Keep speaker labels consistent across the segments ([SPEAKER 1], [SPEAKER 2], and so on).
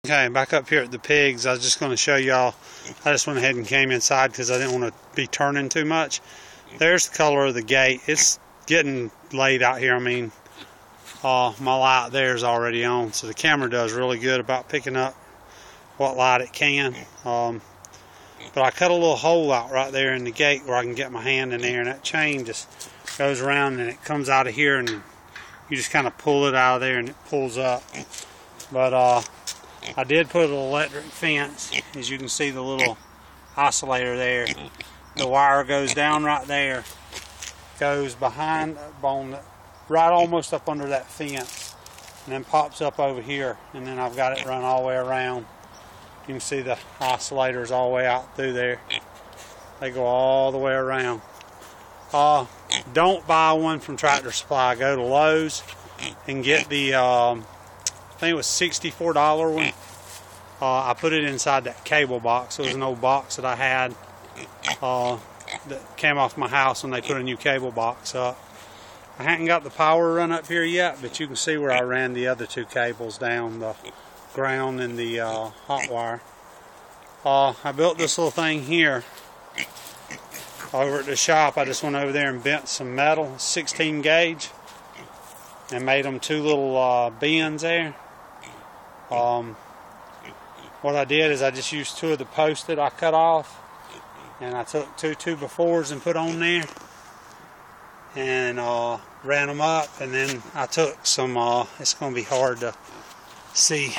[SPEAKER 1] Okay, back up here at the pigs. I was just going to show y'all. I just went ahead and came inside because I didn't want to be turning too much. There's the color of the gate. It's getting late out here. I mean, my light there is already on, so the camera does really good about picking up what light it can. But I cut a little hole out right there in the gate where I can get my hand in there, and that chain just goes around and it comes out of here, and you just kind of pull it out of there and it pulls up. But I did put an electric fence. As you can see, the little oscillator there. The wire goes down right there, goes behind on right almost up under that fence, and then pops up over here, and then I've got it run all the way around. You can see the oscillators all the way out through there. They go all the way around. Don't buy one from Tractor Supply. Go to Lowe's and get the I think it was $64 one. I put it inside that cable box. It was an old box that I had that came off my house when they put a new cable box up. I hadn't got the power run up here yet, but you can see where I ran the other two cables down, the ground and the hot wire. I built this little thing here over at the shop. I just went over there and bent some metal, 16 gauge, and made them two little bends there. What I did is I just used two of the posts that I cut off, and I took two 2x4s and put on there, and ran them up, and then I took some, it's going to be hard to see.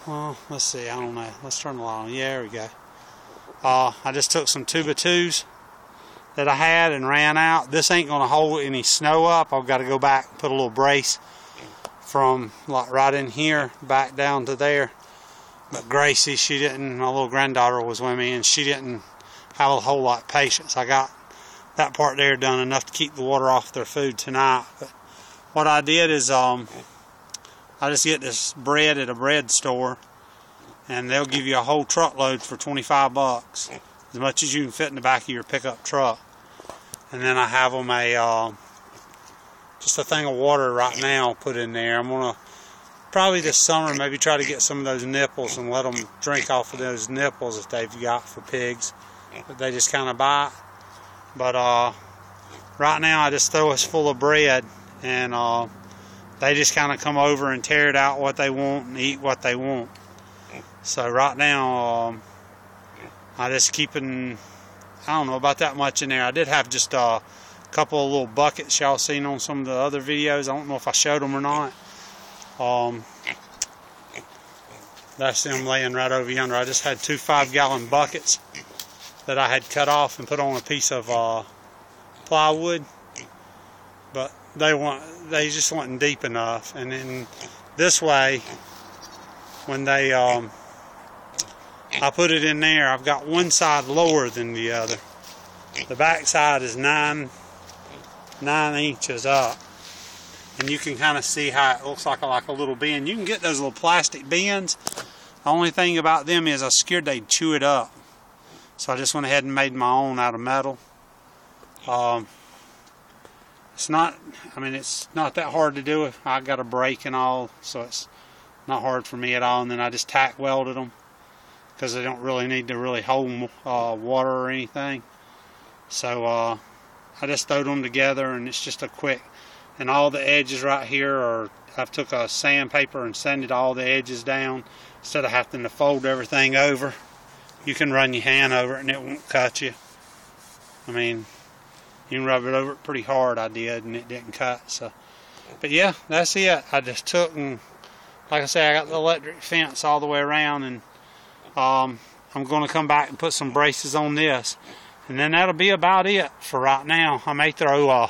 [SPEAKER 1] Well, let's see, I don't know. Let's turn the light on. Yeah, there we go. I just took some 2x2s that I had and ran out. This ain't going to hold any snow up. I've got to go back and put a little brace from like right in here back down to there. But Gracie, she didn't, my little granddaughter was with me, and she didn't have a whole lot of patience. I got that part there done enough to keep the water off their food tonight. But what I did is I just get this bread at a bread store, and they'll give you a whole truckload for 25 bucks, as much as you can fit in the back of your pickup truck. And then I have them just a thing of water right now put in there. I'm going to probably this summer maybe try to get some of those nipples and let them drink off of those nipples that they've got for pigs that they just kind of bite. But right now I just throw us full of bread, and they just kind of come over and tear it out what they want and eat what they want. So right now I just keeping, I don't know, about that much in there. I did have just a couple of little buckets y'all seen on some of the other videos. I don't know if I showed them or not. That's them laying right over yonder. I just had two 5-gallon buckets that I had cut off and put on a piece of plywood, but they just wasn't deep enough. And then this way, when they I put it in there, I've got one side lower than the other. The back side is 9 inches up, and you can kind of see how it looks like a little bend. You can get those little plastic bends. The only thing about them is I was scared they'd chew it up, so I just went ahead and made my own out of metal. It's not that hard to do. I got a brake and all, so it's not hard for me at all. And then I just tack welded them because they don't really need to really hold water or anything. So I just throwed them together, and it's just a quick. And all the edges right here are, I've took a sandpaper and sanded all the edges down instead of having to fold everything over. You can run your hand over it and it won't cut you. I mean, you can rub it over it pretty hard. I did, and it didn't cut. So, but yeah, that's it. I just took, and like I say, I got the electric fence all the way around, and I'm going to come back and put some braces on this, and then that'll be about it for right now. I may throw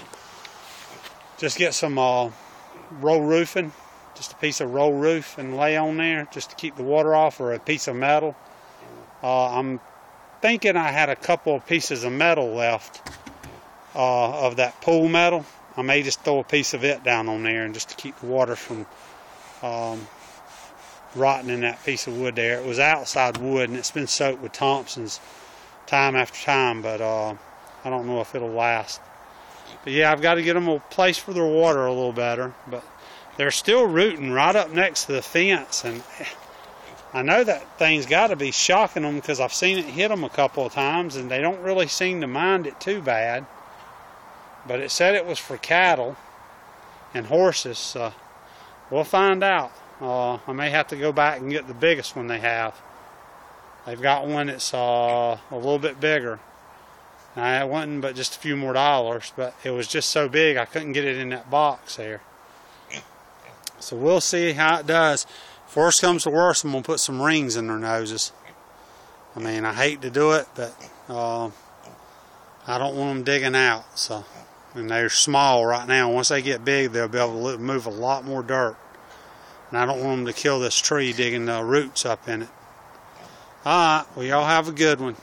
[SPEAKER 1] just get some roll roofing, just a piece of roll roof, and lay on there just to keep the water off, or a piece of metal. I'm thinking I had a couple of pieces of metal left of that pool metal. I may just throw a piece of it down on there, and just to keep the water from rotting in that piece of wood there. It was outside wood, and it's been soaked with Thompson's time after time, but I don't know if it'll last. But yeah, I've got to get them a place for their water a little better. But they're still rooting right up next to the fence, and I know that thing's got to be shocking them because I've seen it hit them a couple of times, and they don't really seem to mind it too bad. But it said it was for cattle and horses, so we'll find out. I may have to go back and get the biggest one they have. They've got one that's a little bit bigger. Now, it wasn't but just a few more dollars, but it was just so big I couldn't get it in that box there. So we'll see how it does. If worse comes to worse, I'm going to put some rings in their noses. I mean, I hate to do it, but I don't want them digging out. So, and they're small right now. Once they get big, they'll be able to move a lot more dirt. And I don't want them to kill this tree digging the roots up in it. All right, well, y'all have a good one.